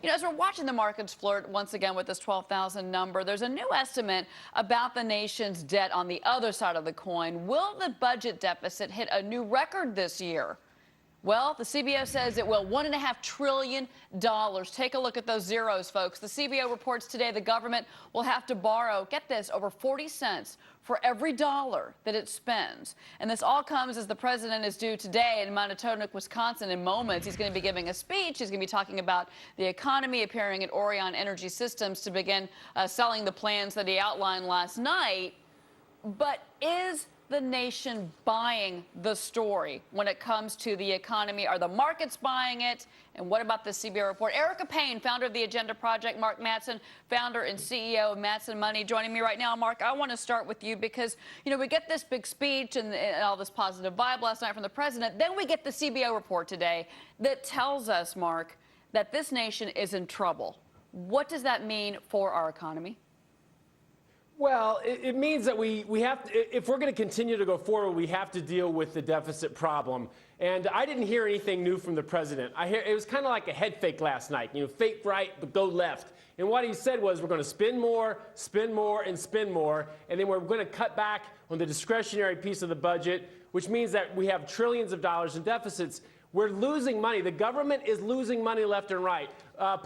As we're watching the markets flirt once again with this 12,000 number, there's a new estimate about the nation's debt on the other side of the coin. Will the budget deficit hit a new record this year? Well, the CBO says it will. $1.5 trillion. Take a look at those zeros, folks. The CBO reports today the government will have to borrow, get this, over 40 cents for every dollar that it spends. And this all comes as the president is due today in Monotonic, Wisconsin. In moments, he's going to be giving a speech. He's going to be talking about the economy, appearing at Orion Energy Systems to begin selling the plans that he outlined last night. But is the nation buying the story when it comes to the economy? Are the markets buying it? And what about the CBO report? Erica Payne, founder of the Agenda Project, Mark Matson, founder and CEO of Matson Money, joining me right now. Mark, I want to start with you because, we get this big speech and all this positive vibe last night from the president. Then we get the CBO report today that tells us, Mark, that this nation is in trouble. What does that mean for our economy? Well, it means that we have to, if we're going to continue to go forward, we have to deal with the deficit problem. And I didn't hear anything new from the president. It was kind of like a head fake last night. Fake right, but go left. And what he said was we're going to spend more, and spend more. And then we're going to cut back on the discretionary piece of the budget, which means that we have trillions of dollars in deficits. We're losing money. The government is losing money left and right.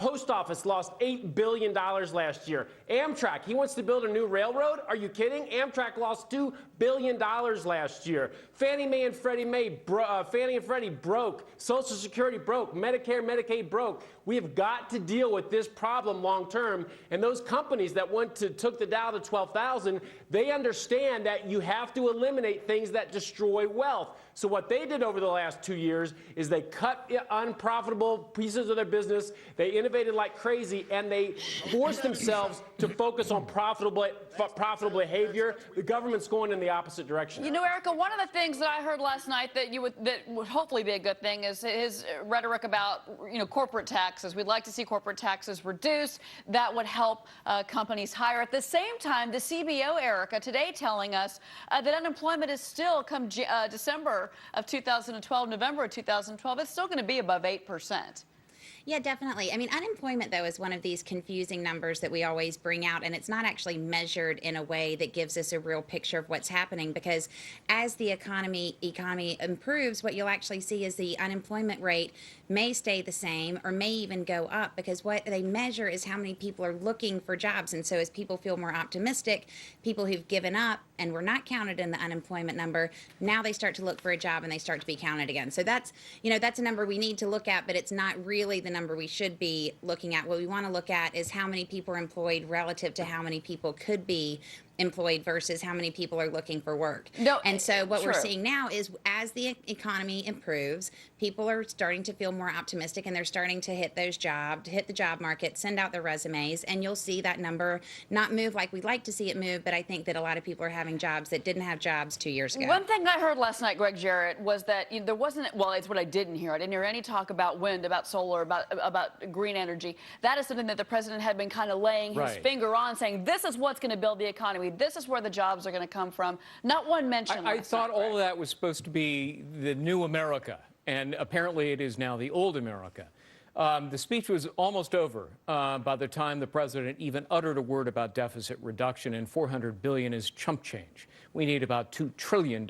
Post office lost $8 billion last year. Amtrak, he wants to build a new railroad? Are you kidding? Amtrak lost $2 billion last year. Fannie Mae and Freddie broke. Social Security broke. Medicare, Medicaid broke. We have got to deal with this problem long term. And those companies that took the Dow to 12,000, they understand that you have to eliminate things that destroy wealth. So what they did over the last 2 years is they cut unprofitable pieces of their business. They innovated like crazy, and they forced themselves to focus on profitable behavior. The government's going in the opposite direction. Erica, one of the things that I heard last night that would hopefully be a good thing is his rhetoric about corporate taxes. We'd like to see corporate taxes reduced. That would help companies hire. At the same time, the CBO, Erica, today telling us that unemployment is still, come December of 2012, November of 2012, it's still going to be above 8%. Yeah, definitely. I mean, unemployment, though, is one of these confusing numbers that we always bring out, and it's not actually measured in a way that gives us a real picture of what's happening, because as the economy improves, what you'll actually see is the unemployment rate may stay the same or may even go up, because what they measure is how many people are looking for jobs. And so as people feel more optimistic, people who've given up and were not counted in the unemployment number, now they start to look for a job and they start to be counted again. So that's a number we need to look at, but it's not really the number we should be looking at. What we want to look at is how many people are employed relative to how many people could be employed versus how many people are looking for work. And so what we're seeing now is as the economy improves, people are starting to feel more optimistic, and they're starting to hit those jobs, hit the job market, send out their resumes, and you'll see that number not move like we'd like to see it move, but I think that a lot of people are having jobs that didn't have jobs 2 years ago. One thing I heard last night, Greg Jarrett, was that there wasn't, well, it's what I didn't hear. I didn't hear any talk about wind, about solar, about green energy. That is something that the president had been kind of laying his finger on, saying this is what's going to build the economy. This is where the jobs are going to come from. Not one mention. I thought all of that was supposed to be the new America, and apparently it is now the old America. The speech was almost over by the time the president even uttered a word about deficit reduction, and $400 billion is chump change. We need about $2 trillion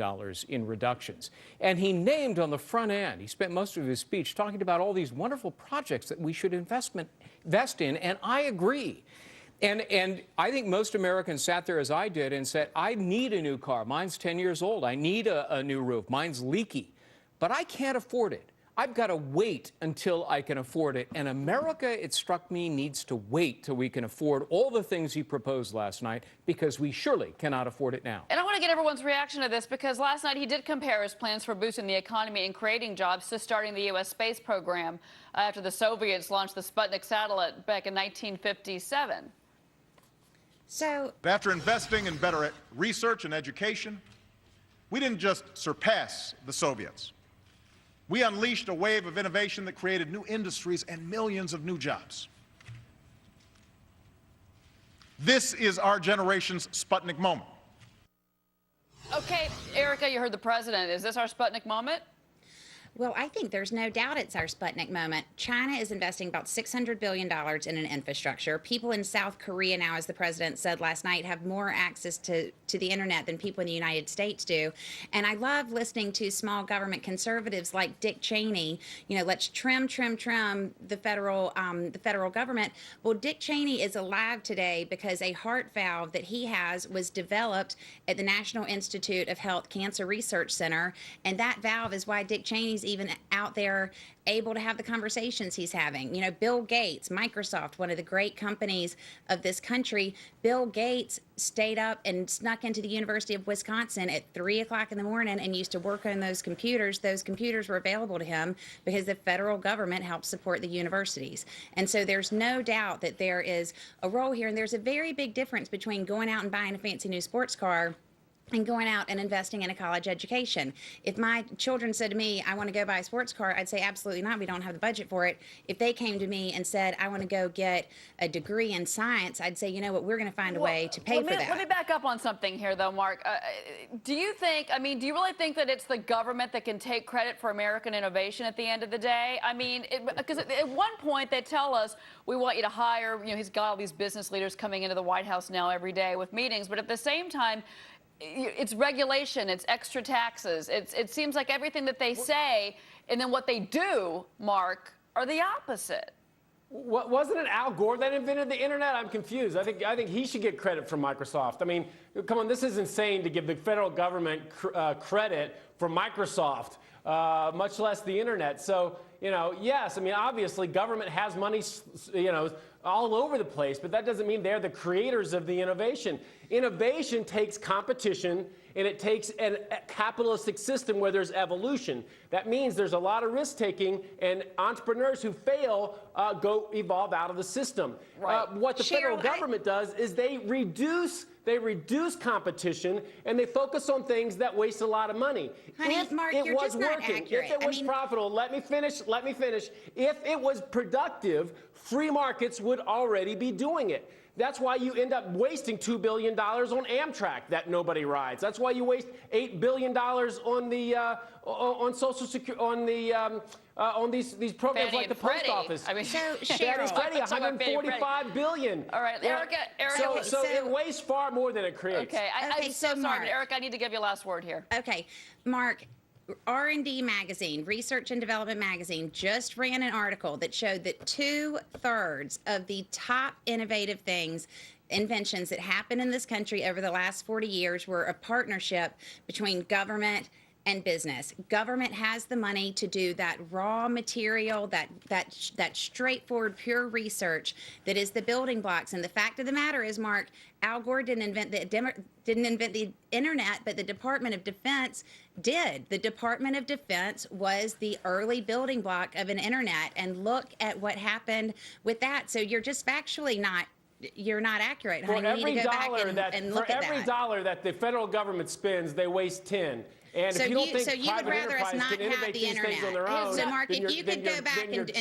in reductions. And he named on the front end, he spent most of his speech talking about all these wonderful projects that we should invest in, and I agree. And I think most Americans sat there as I did and said, I need a new car. Mine's 10 years old. I need a new roof. Mine's leaky. But I can't afford it. I've got to wait until I can afford it. And America, it struck me, needs to wait till we can afford all the things he proposed last night, because we surely cannot afford it now. And I want to get everyone's reaction to this, because last night he did compare his plans for boosting the economy and creating jobs to starting the U.S. space program after the Soviets launched the Sputnik satellite back in 1957. So, after investing in better research and education, we didn't just surpass the Soviets. We unleashed a wave of innovation that created new industries and millions of new jobs. This is our generation's Sputnik moment. Okay, Erica, you heard the president. Is this our Sputnik moment? Well, I think there's no doubt it's our Sputnik moment. China is investing about $600 billion in an infrastructure. People in South Korea now, as the president said last night, have more access to the internet than people in the United States do. And I love listening to small government conservatives like Dick Cheney. You know, let's trim the federal government. Well, Dick Cheney is alive today because a heart valve that he has was developed at the National Institute of Health Cancer Research Center, and that valve is why Dick Cheney's even out there able to have the conversations he's having. You know, Bill Gates, Microsoft, one of the great companies of this country, Bill Gates stayed up and snuck into the University of Wisconsin at 3 o'clock in the morning and used to work on those computers. Those computers were available to him because the federal government helps support the universities. And so there's no doubt that there is a role here, and there's a very big difference between going out and buying a fancy new sports car and going out and investing in a college education. If my children said to me, I want to go buy a sports car, I'd say, absolutely not. We don't have the budget for it. If they came to me and said, I want to go get a degree in science, I'd say, you know what, we're going to find a way to pay for that. Let me back up on something here, though, Mark. Do you really think that it's the government that can take credit for American innovation at the end of the day? I mean, because at one point they tell us, we want you to hire, you know, he's got all these business leaders coming into the White House now every day with meetings, but at the same time, it's regulation, it's extra taxes. It seems like everything that they say and then what they do, Mark, are the opposite. Wasn't it Al Gore that invented the internet? I'm confused. I think he should get credit from Microsoft. I mean, come on, this is insane to give the federal government credit for Microsoft, much less the internet. So, you know, yes, I mean, obviously government has money, you know, all over the place, but that doesn't mean they're the creators of the innovation. Innovation takes competition, and it takes a capitalistic system where there's evolution. That means there's a lot of risk-taking, and entrepreneurs who fail evolve out of the system. Right. What the federal government does is they reduce competition, and they focus on things that waste a lot of money. Honey, if Mark, it you're was just not working, accurate. if it was profitable, let me finish. If it was productive, free markets would already be doing it. That's why you end up wasting $2 billion on Amtrak that nobody rides. That's why you waste $8 billion on the on Social Security, on these programs Fannie like the and Post Freddie. Office. I mean, So, Fannie Cheryl, and Freddie, $145 billion. All right, Erica. So it wastes far more than it creates. Okay, I'm Okay, so so sorry, Mark. but Erica, I need to give you a last word here. Okay, Mark, R&D magazine, Research and Development magazine, just ran an article that showed that 2/3 of the top innovative inventions that happened in this country over the last 40 years were a partnership between government and business. Government has the money to do that raw material, that straightforward, pure research that is the building blocks. And the fact of the matter is, Mark, Al Gore didn't invent the internet, but the Department of Defense did. The Department of Defense was the early building block of an internet, and look at what happened with that. So you're just factually you're not accurate, honey. You need to go back and look at that. For every dollar that the federal government spends, they waste 10. And if you don't think you would private rather us enterprise not can innovate have the these internet. things on their own, So, Mark, then if you could go back and do the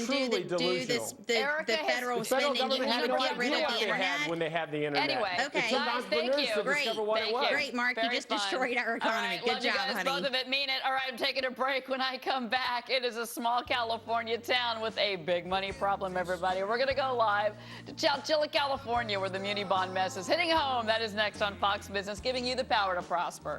federal the federal spending, you government had would no get rid idea of what the they had internet. when they had the internet. Anyway, Okay. It took guys, thank entrepreneurs you. to Great, discover what it was. Great, Mark. Very You just fun. destroyed our economy. All right, Good love job, you guys, honey. both of it. Mean it. All right, I'm taking a break. When I come back, it is a small California town with a big money problem, everybody. We're going to go live to Chowchilla, California, where the muni bond mess is hitting home. That is next on Fox Business, giving you the power to prosper.